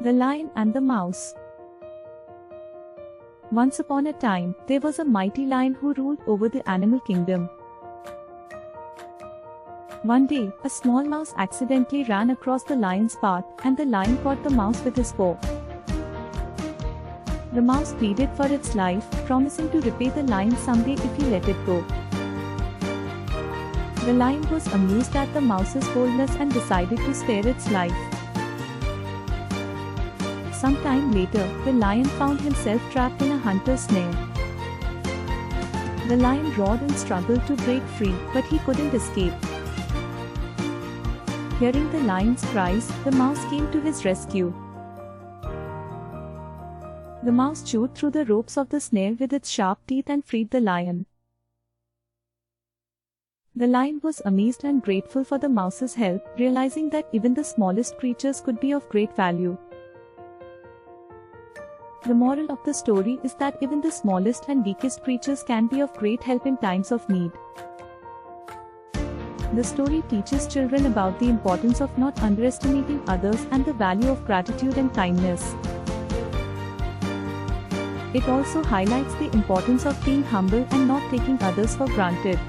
The Lion and the Mouse. Once upon a time, there was a mighty lion who ruled over the animal kingdom. One day, a small mouse accidentally ran across the lion's path, and the lion caught the mouse with his paw. The mouse pleaded for its life, promising to repay the lion someday if he let it go. The lion was amused at the mouse's boldness and decided to spare its life. Some time later, the lion found himself trapped in a hunter's snare. The lion roared and struggled to break free, but he couldn't escape. Hearing the lion's cries, the mouse came to his rescue. The mouse chewed through the ropes of the snare with its sharp teeth and freed the lion. The lion was amazed and grateful for the mouse's help, realizing that even the smallest creatures could be of great value. The moral of the story is that even the smallest and weakest creatures can be of great help in times of need. The story teaches children about the importance of not underestimating others and the value of gratitude and kindness. It also highlights the importance of being humble and not taking others for granted.